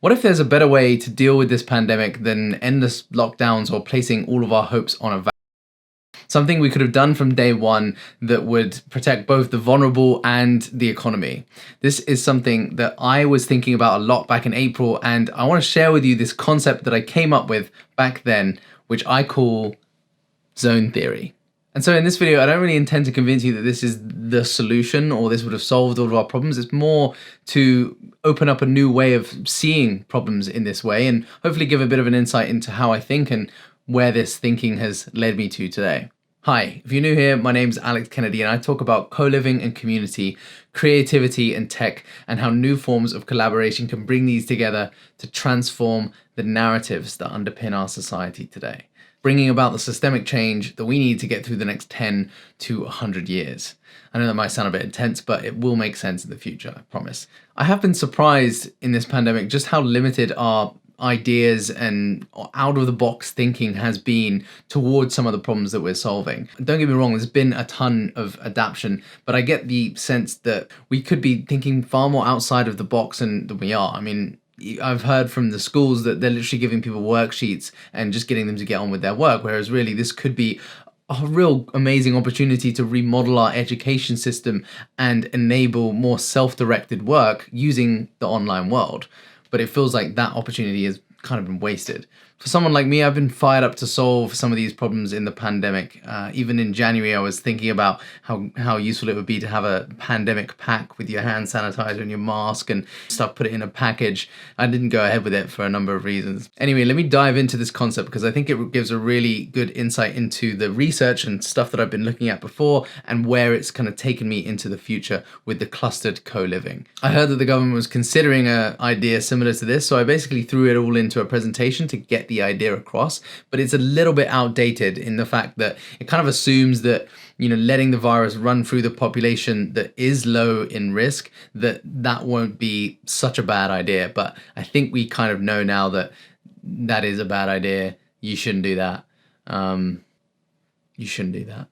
What if there's a better way to deal with this pandemic than endless lockdowns or placing all of our hopes on a vaccine? Something we could have done from day one that would protect both the vulnerable and the economy. This is something that I was thinking about a lot back in April, and I want to share with you this concept that I came up with back then, which I call zone theory. And so in this video, I don't really intend to convince you that this is the solution or this would have solved all of our problems. It's more to open up a new way of seeing problems in this way and hopefully give a bit of an insight into how I think and where this thinking has led me to today. Hi, if you're new here, my name's Alex Kennedy and I talk about co-living and community, creativity and tech, and how new forms of collaboration can bring these together to transform the narratives that underpin our society today, bringing about the systemic change that we need to get through the next 10 to 100 years. I know that might sound a bit intense, but it will make sense in the future, I promise. I have been surprised in this pandemic just how limited our ideas and out-of-the-box thinking has been towards some of the problems that we're solving. Don't get me wrong, there's been a ton of adaption, but I get the sense that we could be thinking far more outside of the box than we are. I mean, I've heard from the schools that they're literally giving people worksheets and just getting them to get on with their work, whereas really this could be a real amazing opportunity to remodel our education system and enable more self-directed work using the online world. But it feels like that opportunity has kind of been wasted. For someone like me, I've been fired up to solve some of these problems in the pandemic. Even in January, I was thinking about how useful it would be to have a pandemic pack with your hand sanitizer and your mask and stuff, put it in a package. I didn't go ahead with it for a number of reasons. Anyway, let me dive into this concept because I think it gives a really good insight into the research and stuff that I've been looking at before and where it's kind of taken me into the future with the clustered co-living. I heard that the government was considering an idea similar to this, so I basically threw it all into a presentation to get the idea across, but it's a little bit outdated in the fact that it kind of assumes that, letting the virus run through the population that is low in risk, that won't be such a bad idea. But I think we kind of know now that that is a bad idea. You shouldn't do that. You shouldn't do that.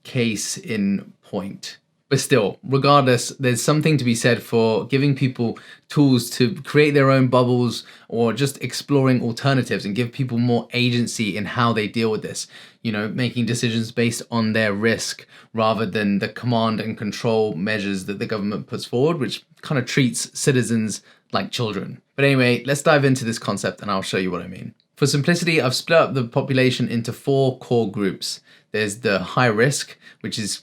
Case in point. But still, regardless, there's something to be said for giving people tools to create their own bubbles or just exploring alternatives and give people more agency in how they deal with this. Making decisions based on their risk rather than the command and control measures that the government puts forward, which kind of treats citizens like children. But anyway, let's dive into this concept and I'll show you what I mean. For simplicity, I've split up the population into 4 core groups. There's the high risk, which is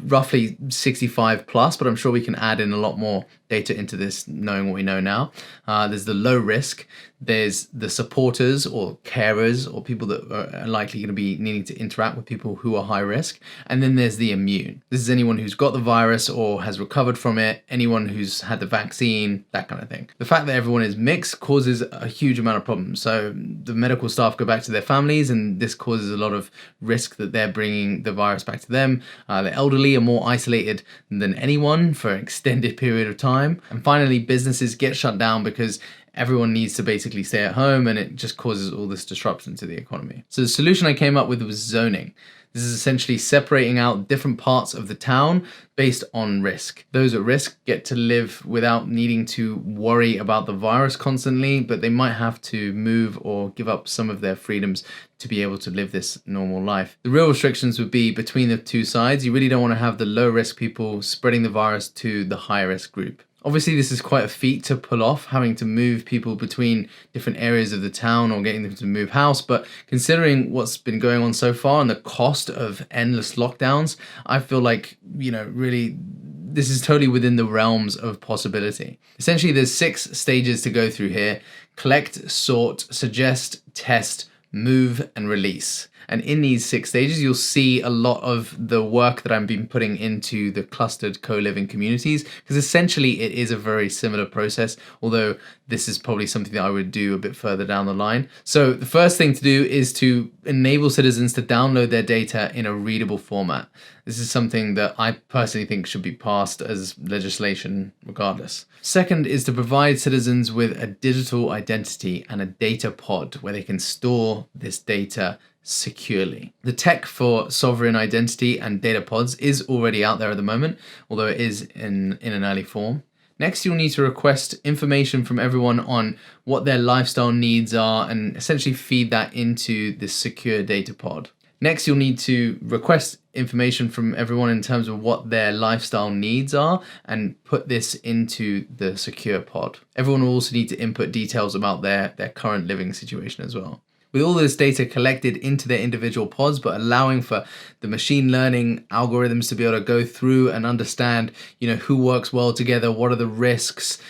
roughly 65 plus, but I'm sure we can add in a lot more data into this knowing what we know now. There's the low risk. There's the supporters or carers or people that are likely going to be needing to interact with people who are high risk. And then there's the immune. This is anyone who's got the virus or has recovered from it, anyone who's had the vaccine, that kind of thing. The fact that everyone is mixed causes a huge amount of problems. So the medical staff go back to their families and this causes a lot of risk that they're bringing the virus back to them. The elderly are more isolated than anyone for an extended period of time. And finally, businesses get shut down because everyone needs to basically stay at home and it just causes all this disruption to the economy. So the solution I came up with was zoning. This is essentially separating out different parts of the town based on risk. Those at risk get to live without needing to worry about the virus constantly, but they might have to move or give up some of their freedoms to be able to live this normal life. The real restrictions would be between the two sides. You really don't want to have the low risk people spreading the virus to the high risk group. Obviously, this is quite a feat to pull off, having to move people between different areas of the town or getting them to move house. But considering what's been going on so far and the cost of endless lockdowns, I feel like, really, this is totally within the realms of possibility. Essentially, there's 6 stages to go through here: collect, sort, suggest, test, move, and release. And in these 6 stages, you'll see a lot of the work that I've been putting into the clustered co-living communities, because essentially it is a very similar process, although this is probably something that I would do a bit further down the line. So the first thing to do is to enable citizens to download their data in a readable format. This is something that I personally think should be passed as legislation regardless. Second is to provide citizens with a digital identity and a data pod where they can store this data securely. The tech for sovereign identity and data pods is already out there at the moment, although it is in an early form. Next, you'll need to request information from everyone on what their lifestyle needs are and essentially feed that into this secure data pod. Next, you'll need to request information from everyone in terms of what their lifestyle needs are and put this into the secure pod. Everyone will also need to input details about their current living situation as well. With all this data collected into their individual pods, but allowing for the machine learning algorithms to be able to go through and understand, who works well together, what are the risks,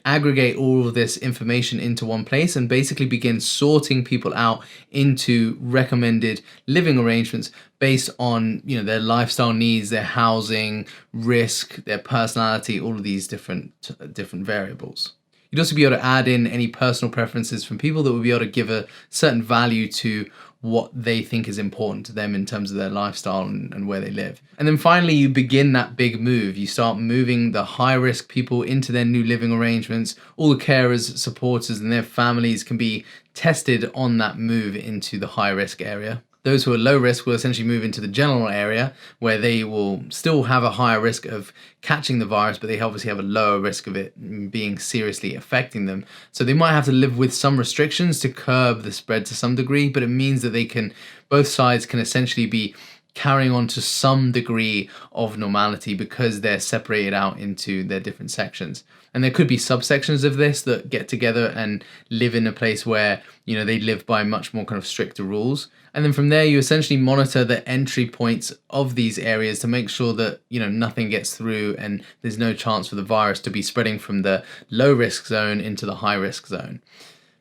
aggregate all of this information into one place and basically begin sorting people out into recommended living arrangements based on, their lifestyle needs, their housing, risk, their personality, all of these different variables. You'd also be able to add in any personal preferences from people that would be able to give a certain value to what they think is important to them in terms of their lifestyle and where they live. And then finally, you begin that big move. You start moving the high-risk people into their new living arrangements. All the carers, supporters, and their families can be tested on that move into the high-risk area. Those who are low risk will essentially move into the general area where they will still have a higher risk of catching the virus, but they obviously have a lower risk of it being seriously affecting them. So they might have to live with some restrictions to curb the spread to some degree, but it means that both sides can essentially be carrying on to some degree of normality because they're separated out into their different sections. And there could be subsections of this that get together and live in a place where, they live by much more kind of stricter rules. And then from there, you essentially monitor the entry points of these areas to make sure that, nothing gets through and there's no chance for the virus to be spreading from the low risk zone into the high risk zone.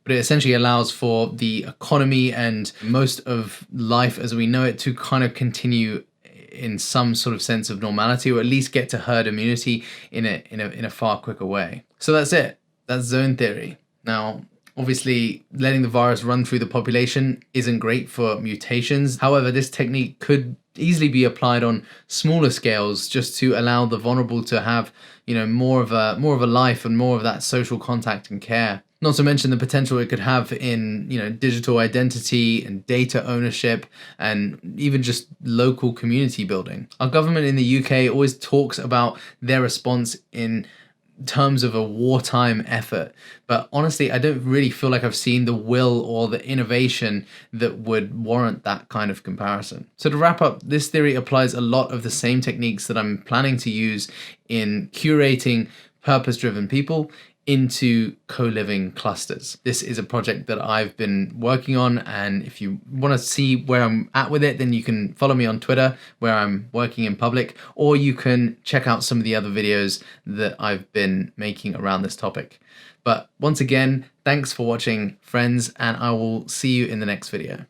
But it essentially allows for the economy and most of life as we know it to kind of continue in some sort of sense of normality, or at least get to herd immunity in a far quicker way. So that's it. That's zone theory. Now, obviously, letting the virus run through the population isn't great for mutations. However, this technique could easily be applied on smaller scales just to allow the vulnerable to have, more of a life and more of that social contact and care. Not to mention the potential it could have in, digital identity and data ownership and even just local community building. Our government in the UK always talks about their response in terms of a wartime effort, but honestly, I don't really feel like I've seen the will or the innovation that would warrant that kind of comparison. So to wrap up, this theory applies a lot of the same techniques that I'm planning to use in curating purpose-driven people into co-living clusters. This is a project that I've been working on, and if you want to see where I'm at with it, then you can follow me on Twitter where I'm working in public, or you can check out some of the other videos that I've been making around this topic. But once again, thanks for watching, friends, and I will see you in the next video.